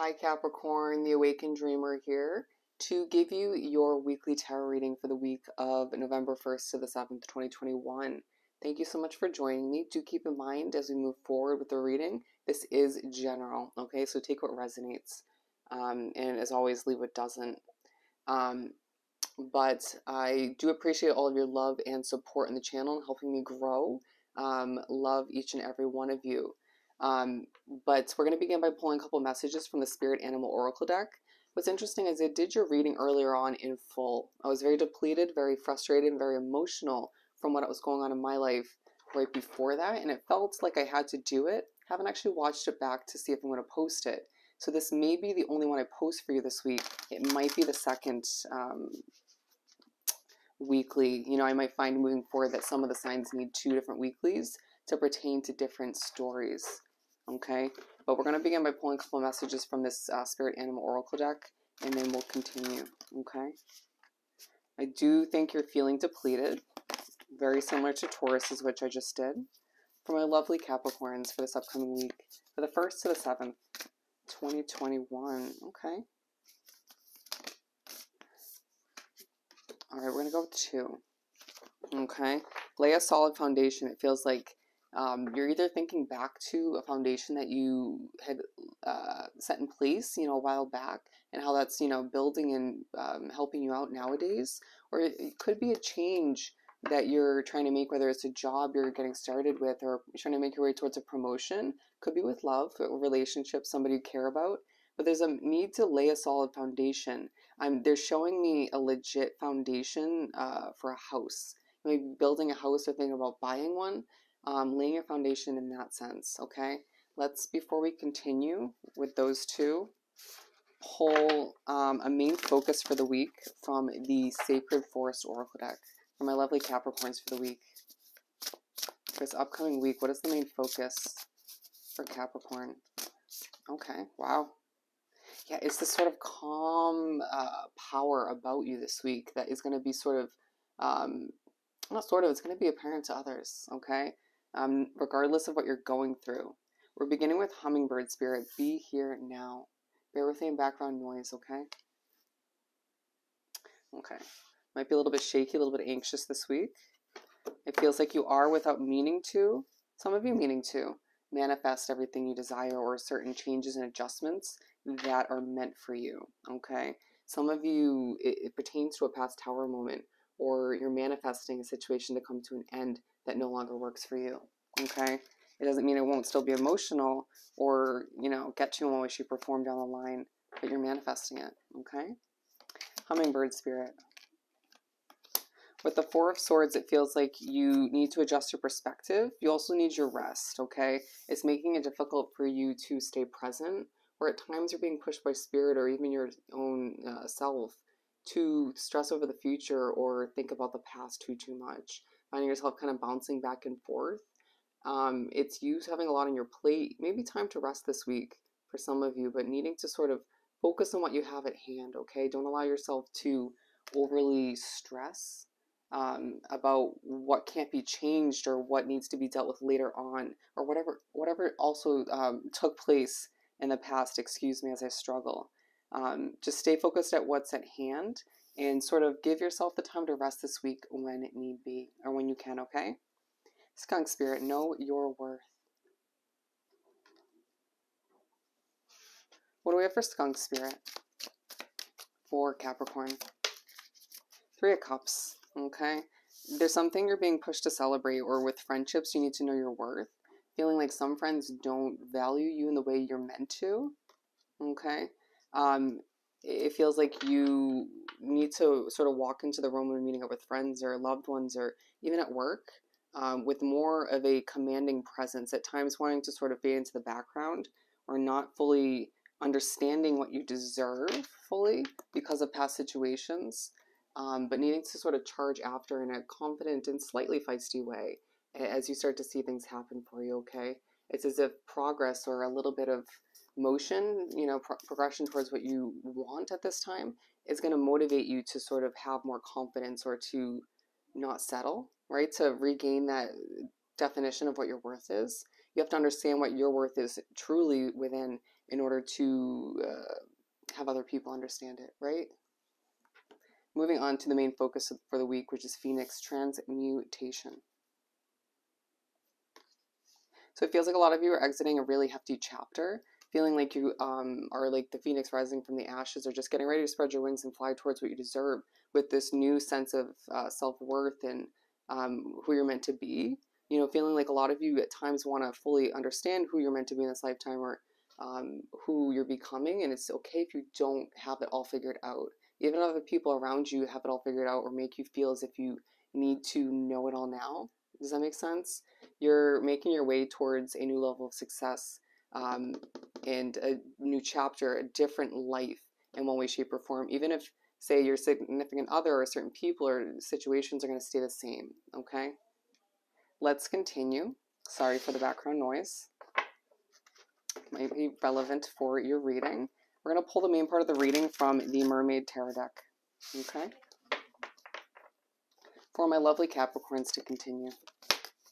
Hi Capricorn, the Awakened Dreamer here to give you your weekly tarot reading for the week of November 1st to the 7th, 2021. Thank you so much for joining me. Do keep in mind as we move forward with the reading, this is general, okay? So take what resonates, and as always, leave what doesn't. But I do appreciate all of your love and support in the channel and helping me grow. Love each and every one of you. But we're going to begin by pulling a couple messages from the Spirit Animal Oracle deck. What's interesting is I did your reading earlier on in full. I was very depleted, very frustrated, and very emotional from what was going on in my life right before that, and it felt like I had to do it. Haven't actually watched it back to see if I'm going to post it. So this may be the only one I post for you this week. It might be the second weekly. You know, I might find moving forward that some of the signs need 2 different weeklies to pertain to different stories. Okay, but we're going to begin by pulling a couple of messages from this Spirit Animal Oracle deck, and then we'll continue. Okay, I do think you're feeling depleted, very similar to Taurus's, which I just did. For my lovely Capricorns for this upcoming week, for the 1st to the 7th, 2021. Okay. All right, we're going to go with 2. Okay. Lay a solid foundation. It feels like you're either thinking back to a foundation that you had set in place, you know, a while back, and how that's, you know, building and helping you out nowadays, or it could be a change that you're trying to make, whether it's a job you're getting started with or you're trying to make your way towards a promotion. Could be with love, a relationship, somebody you care about. But there's a need to lay a solid foundation. They're showing me a legit foundation for a house. Maybe building a house or thinking about buying one. Laying your foundation in that sense, okay? Let's, before we continue with those 2, pull a main focus for the week from the Sacred Forest Oracle deck for my lovely Capricorns for the week. For this upcoming week, what is the main focus for Capricorn? Okay, wow. Yeah, it's this sort of calm power about you this week that is going to be sort of, not sort of, it's going to be apparent to others, okay? Regardless of what you're going through. We're beginning with Hummingbird Spirit. Be here now. Bear with me in background noise, okay? Okay. Might be a little bit shaky, a little bit anxious this week. It feels like you are, without meaning to, some of you meaning to, manifest everything you desire or certain changes and adjustments that are meant for you, okay? Some of you, it pertains to a past tower moment, or you're manifesting a situation to come to an end that no longer works for you, okay? It doesn't mean it won't still be emotional or, you know, get you in one way, shape, or form down the line, but you're manifesting it, okay? Hummingbird Spirit. With the 4 of Swords, it feels like you need to adjust your perspective. You also need your rest, okay? It's making it difficult for you to stay present, or at times you're being pushed by spirit or even your own self to stress over the future or think about the past too much. Finding yourself kind of bouncing back and forth. It's you having a lot on your plate. Maybe time to rest this week for some of you, but needing to sort of focus on what you have at hand, okay? Don't allow yourself to overly stress about what can't be changed or what needs to be dealt with later on, or whatever also took place in the past, excuse me, as I struggle. Just stay focused at what's at hand and sort of give yourself the time to rest this week when it need be, or when you can, okay? Skunk Spirit, know your worth. What do we have for Skunk Spirit? For Capricorn. 3 of Cups, okay? There's something you're being pushed to celebrate, or with friendships, you need to know your worth. Feeling like some friends don't value you in the way you're meant to, okay? It feels like you need to sort of walk into the room when meeting up with friends or loved ones, or even at work, with more of a commanding presence, at times wanting to sort of fade into the background or not fully understanding what you deserve fully because of past situations, but needing to sort of charge after in a confident and slightly feisty way as you start to see things happen for you, okay? It's as if progress or a little bit of motion, you know, progression towards what you want at this time is going to motivate you to sort of have more confidence or to not settle, right? To regain that definition of what your worth is. You have to understand what your worth is truly within, in order to have other people understand it, right? Moving on to the main focus for the week, which is Phoenix transmutation. So it feels like a lot of you are exiting a really hefty chapter, feeling like you are like the phoenix rising from the ashes, or just getting ready to spread your wings and fly towards what you deserve with this new sense of self-worth and who you're meant to be. You know, feeling like a lot of you at times want to fully understand who you're meant to be in this lifetime, or who you're becoming, and it's okay if you don't have it all figured out. Even if other people around you have it all figured out or make you feel as if you need to know it all now. Does that make sense? You're making your way towards a new level of success, and a new chapter, a different life in one way, shape, or form. Even if, say, your significant other or certain people or situations are going to stay the same, okay? Let's continue. Sorry for the background noise. Might be relevant for your reading. We're going to pull the main part of the reading from the Mermaid Tarot deck, okay? For my lovely Capricorns to continue.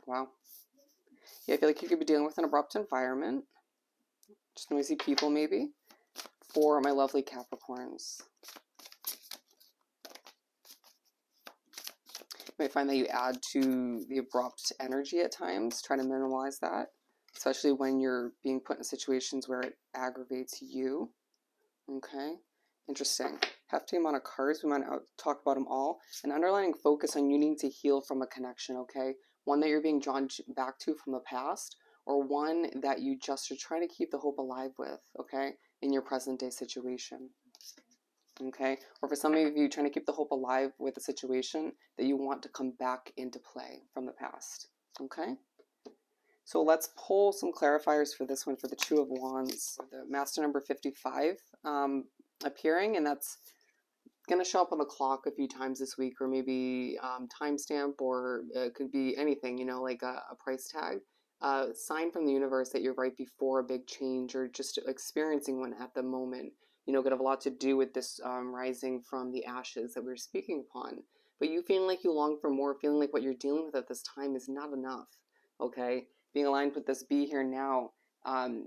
Wow. Yeah, I feel like you could be dealing with an abrupt environment. Just noisy people, maybe. For my lovely Capricorns. You might find that you add to the abrupt energy at times. Try to minimize that. Especially when you're being put in situations where it aggravates you. Okay. Interesting. Hefty amount of cards. We might talk about them all. An underlying focus on you needing to heal from a connection, okay? One that you're being drawn back to from the past, or one that you just are trying to keep the hope alive with, okay, in your present day situation, okay? Or for some of you, trying to keep the hope alive with a situation that you want to come back into play from the past, okay? So let's pull some clarifiers for this one, for the Two of Wands, the master number 55 appearing, and that's going to show up on the clock a few times this week, or maybe timestamp, or it could be anything, you know, like a price tag. Sign from the universe that you're right before a big change, or just experiencing one at the moment. You know, could have a lot to do with this rising from the ashes that we were speaking upon. But you feeling like you long for more, feeling like what you're dealing with at this time is not enough, okay? Being aligned with this be here now,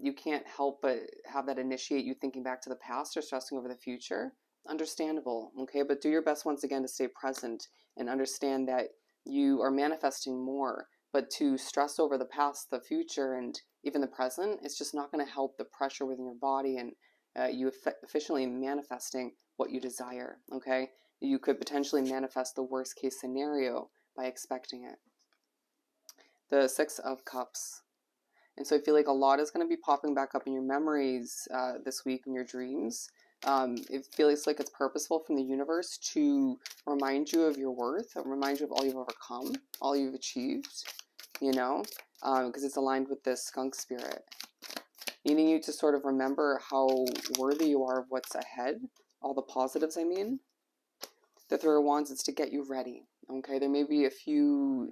you can't help but have that initiate you thinking back to the past or stressing over the future. Understandable, okay? But do your best once again to stay present and understand that you are manifesting more. But to stress over the past, the future, and even the present, it's just not going to help the pressure within your body and you efficiently manifesting what you desire, okay? You could potentially manifest the worst case scenario by expecting it. The Six of Cups. And so I feel like a lot is going to be popping back up in your memories this week in your dreams. It feels like it's purposeful from the universe to remind you of your worth, remind you of all you've overcome, all you've achieved, you know, because it's aligned with this skunk spirit. Needing you to sort of remember how worthy you are of what's ahead, all the positives, I mean. The Three of Wands is to get you ready, okay? There may be a few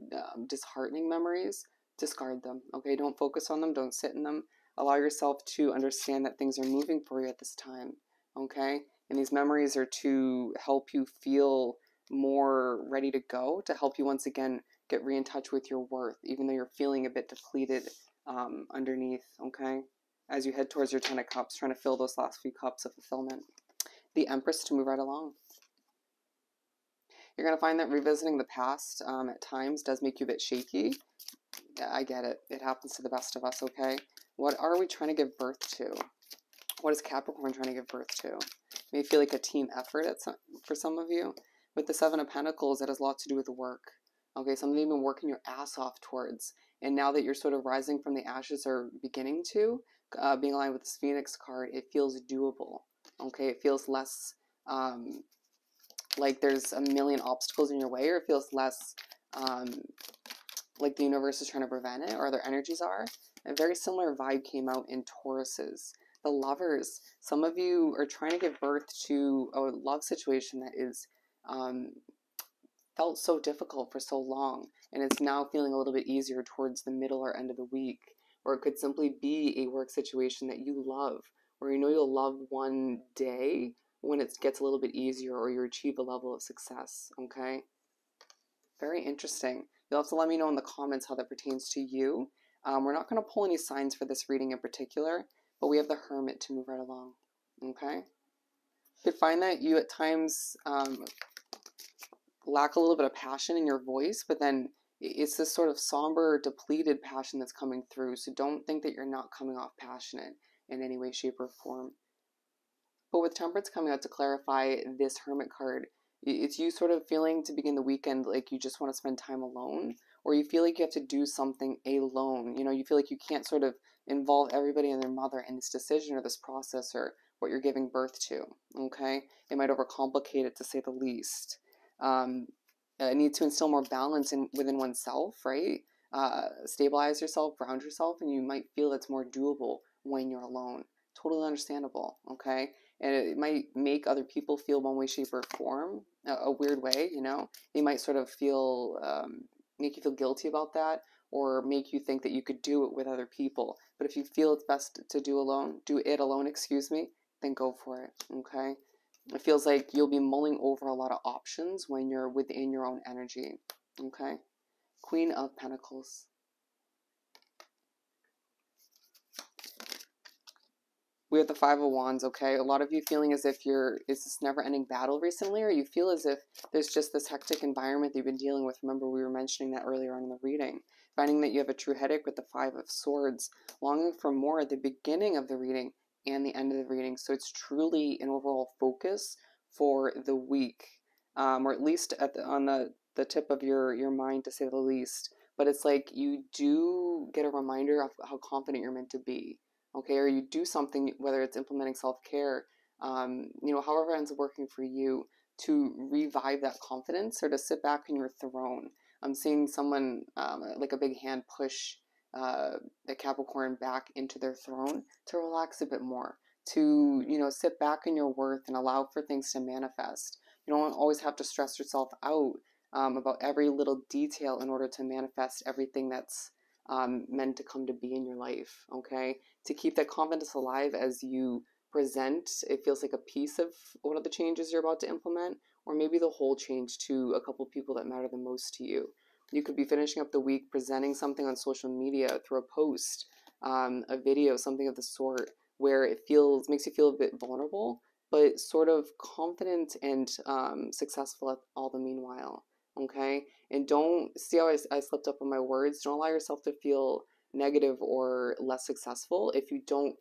disheartening memories. Discard them, okay? Don't focus on them. Don't sit in them. Allow yourself to understand that things are moving for you at this time, okay? And these memories are to help you feel more ready to go, to help you once again get in touch with your worth, even though you're feeling a bit depleted underneath, okay? As you head towards your Ten of Cups, trying to fill those last few cups of fulfillment. The Empress to move right along. You're going to find that revisiting the past at times does make you a bit shaky. Yeah, I get it. It happens to the best of us, okay? What are we trying to give birth to? What is Capricorn trying to give birth to? It may feel like a team effort for some of you. With the Seven of Pentacles, it has a lot to do with work. Okay, something you've been working your ass off towards. And now that you're sort of rising from the ashes, or beginning to, being aligned with this Phoenix card, it feels doable. Okay, it feels less like there's a million obstacles in your way, or it feels less like the universe is trying to prevent it, or other energies are. A very similar vibe came out in Tauruses. The Lovers. Some of you are trying to give birth to a love situation that is felt so difficult for so long, and it's now feeling a little bit easier towards the middle or end of the week. Or it could simply be a work situation that you love, or you know you'll love one day when it gets a little bit easier, or you achieve a level of success, okay? Very interesting. You'll have to let me know in the comments how that pertains to you. We're not going to pull any signs for this reading in particular, but we have the Hermit to move right along. Okay? You could find that you at times lack a little bit of passion in your voice, but then it's this sort of somber, depleted passion that's coming through. So don't think that you're not coming off passionate in any way, shape, or form. But with Temperance coming out to clarify this Hermit card, it's you sort of feeling to begin the weekend like you just want to spend time alone, or you feel like you have to do something alone. You know, you feel like you can't sort of involve everybody and their mother in this decision or this process or what you're giving birth to. Okay? It might overcomplicate it, to say the least. Need to instill more balance within oneself, right? Stabilize yourself, ground yourself, and you might feel it's more doable when you're alone. Totally understandable, okay? And it might make other people feel one way, shape, or form, a weird way, you know? They might sort of feel, make you feel guilty about that, or make you think that you could do it with other people. But if you feel it's best to do it alone, excuse me, then go for it, okay? It feels like you'll be mulling over a lot of options when you're within your own energy, okay? Queen of Pentacles. We have the Five of Wands, okay? A lot of you feeling as if is this never-ending battle recently, or you feel as if there's just this hectic environment that you've been dealing with. Remember, we were mentioning that earlier on in the reading. Finding that you have a true headache with the Five of Swords, longing for more at the beginning of the reading and the end of the reading. So it's truly an overall focus for the week, or at least on the tip of your mind, to say the least. But it's like you do get a reminder of how confident you're meant to be. Okay, or you do something, whether it's implementing self-care, you know, however it ends up working for you, to revive that confidence or to sit back on your throne. I'm seeing someone, like a big hand, push the Capricorn back into their throne to relax a bit more, to, you know, sit back in your worth and allow for things to manifest. You don't always have to stress yourself out about every little detail in order to manifest everything that's meant to come to be in your life, okay? To keep that confidence alive as you present, it feels like a piece of one of the changes you're about to implement, or maybe the whole change to a couple people that matter the most to you. You could be finishing up the week presenting something on social media through a post, a video, something of the sort, where it makes you feel a bit vulnerable, but sort of confident and successful at all the meanwhile, okay? And don't see how I slipped up on my words. Don't allow yourself to feel negative or less successful if you don't,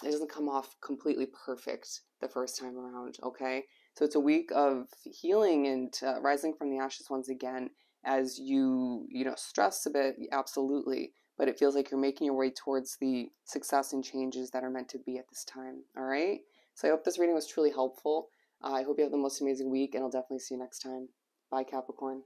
it doesn't come off completely perfect the first time around, okay? So it's a week of healing and rising from the ashes once again as you know, stress a bit, absolutely, but it feels like you're making your way towards the success and changes that are meant to be at this time, all right? So I hope this reading was truly helpful. I hope you have the most amazing week, and I'll definitely see you next time. Bye, Capricorn.